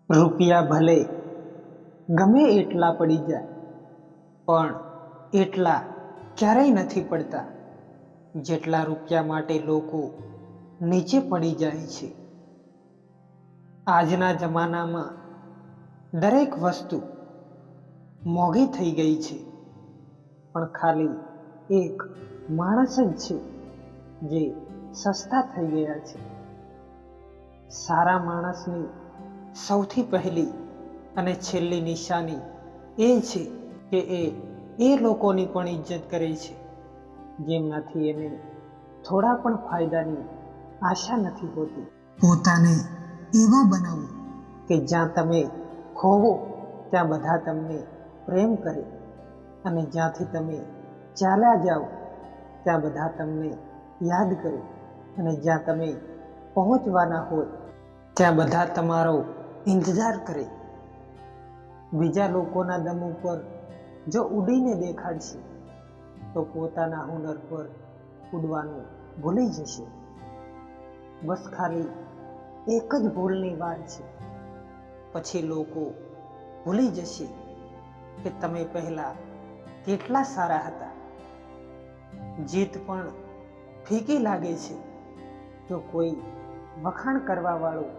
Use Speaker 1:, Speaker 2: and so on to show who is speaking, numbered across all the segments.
Speaker 1: રૂપિયા ભલે ગમે એટલા પડી જાય, પણ એટલા ક્યારેય નથી પડતા જેટલા રૂપિયા માટે લોકો નીચે પડી જાય છે. આજના જમાનામાં દરેક વસ્તુ મોંઘી થઈ ગઈ છે, પણ ખાલી એક માણસ જ છે જે સસ્તા થઈ ગયા છે. સારા માણસની સૌથી પહેલી અને છેલ્લી નિશાની એ છે કે એ લોકોની પણ ઇજ્જત કરે છે જેમનાથી એને થોડા પણ ફાયદાની આશા નથી હોતી. પોતાને એવા બનાવો કે જ્યાં તમે ખોવો ત્યાં બધા તમને પ્રેમ કરે, અને જ્યાંથી તમે ચાલ્યા જાઓ ત્યાં બધા તમને યાદ કરે, અને જ્યાં તમે પહોંચવાના હોય ત્યાં બધા તમારો ઇંતજાર કરે. બીજા લોકોના દમ ઉપર જો ઉડીને દેખાડશે તો પોતાના હુનર પર ઉડવાનું ભૂલી જશે. બસ ખાલી એક જ ભૂલની વાર છે, પછી લોકો ભૂલી જશે કે તમે પહેલા કેટલા સારા હતા. જીત પણ ફીકી લાગે છે જો કોઈ વખાણ કરવા વાળું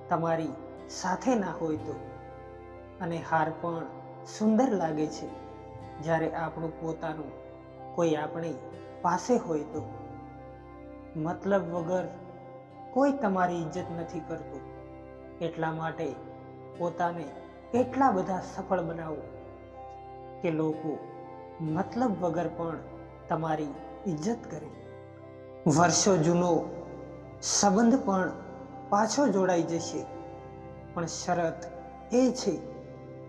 Speaker 1: તમારી સાથે ના હોય તો, અને હાર પણ સુંદર લાગે છે જ્યારે આપણું પોતાનું કોઈ આપણી પાસે હોય તો. મતલબ વગર કોઈ તમારી ઇજ્જત નથી કરતું, એટલા માટે પોતાને એટલા બધા સફળ બનાવો કે લોકો મતલબ વગર પણ તમારી ઇજ્જત કરે. વર્ષો જૂનો સંબંધ પણ પાછો જોડાઈ જશે, પણ શરત એ છે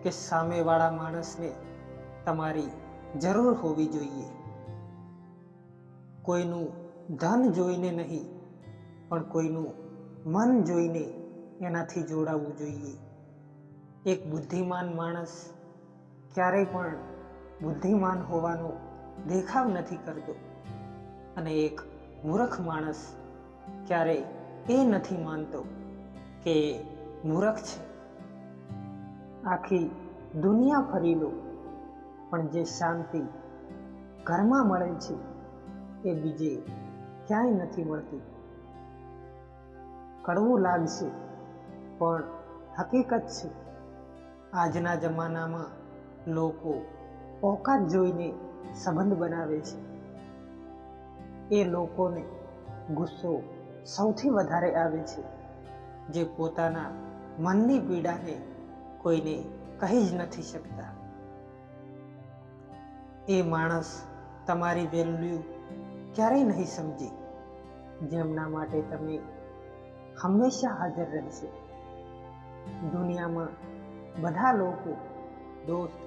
Speaker 1: કે સામેવાળા માણસને તમારી જરૂર હોવી જોઈએ. કોઈનું ધન જોઈને નહીં, પણ કોઈનું મન જોઈને એનાથી જોડાવવું જોઈએ. એક બુદ્ધિમાન માણસ ક્યારેય પણ બુદ્ધિમાન હોવાનો દેખાવ નથી કરતો, અને એક મૂર્ખ માણસ ક્યારેય એ નથી માનતો કે મૂર્ખ છે. આખી દુનિયા ફરી લો, પણ જે શાંતિ ઘરમાં મળે છે એ બીજે ક્યાંય નથી મળતી. કડવું લાગશે પણ હકીકત છે. આજના જમાનામાં લોકો ઓકાત જોઈને સંબંધ બનાવે છે. એ લોકોને ગુસ્સો સૌથી વધારે આવે છે જે પોતાના મનની પીડાને કોઈને કહી જ નથી શકતા. એ માણસ તમારી વેલ્યુ ક્યારેય નહીં સમજે જેમના માટે તમે હંમેશા હાજર રહેશો. દુનિયામાં બધા લોકો દોસ્ત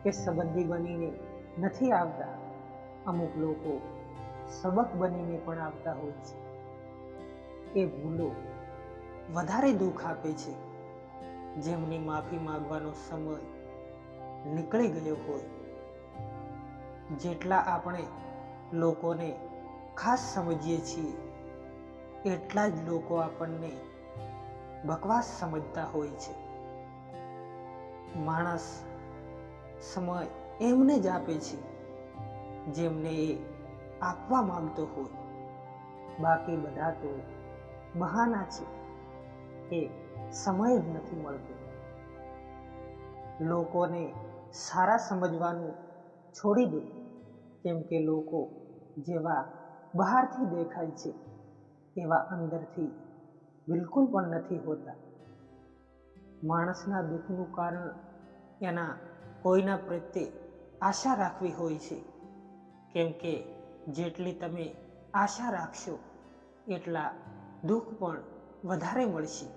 Speaker 1: કે સંબંધી બનીને નથી આવતા, અમુક લોકો સબક બનીને પણ આવતા હોય છે. એ ભૂલો વધારે દુઃખ આપે છે જેમની માફી માંગવાનો સમય નીકળી ગયો હોય. જેટલા આપણે લોકોને ખાસ સમજીએ છીએ એટલા જ લોકો આપણને બકવાસ સમજતા હોય છે. માણસ સમય એમને જ આપે છે જેમને એ આપવા માંગતો હોય, બાકી બધા તો બહાના છે કે સમય જ નથી મળતો. લોકોને સારા સમજવાનું છોડી દો, કેમ કે લોકો જેવા બહારથી દેખાય છે એવા અંદરથી બિલકુલ પણ નથી હોતા. માણસના દુઃખનું કારણ એના કોઈના પ્રત્યે આશા રાખવી હોય છે, કેમ કે જેટલી તમે આશા રાખશો એટલા દુઃખ પણ વધારે મળશે.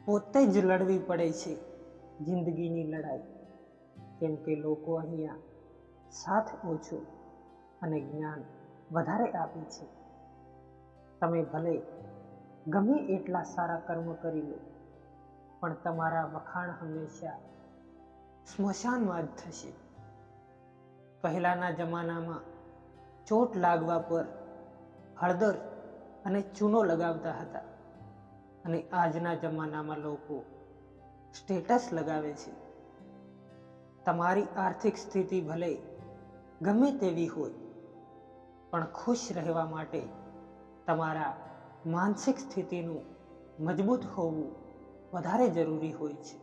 Speaker 1: પોતે જ લડવી પડે છે જિંદગીની લડાઈ, કેમ કે લોકો અહીંયા સાથ ઓછો અને જ્ઞાન વધારે આપે છે. તમે ભલે ગમે એટલા સારા કર્મ કરી લો, પણ તમારા વખાણ હંમેશા સ્મશાનમાં જ થશે. પહેલાના જમાનામાં ચોટ લાગવા પર હળદર અને ચૂનો લગાવતા હતા, અને આજના જમાનામાં લોકો સ્ટેટસ લગાવે છે. તમારી આર્થિક સ્થિતિ ભલે ગમે તેવી હોય, પણ ખુશ રહેવા માટે તમારા માનસિક સ્થિતિનું મજબૂત હોવું વધારે જરૂરી હોય છે.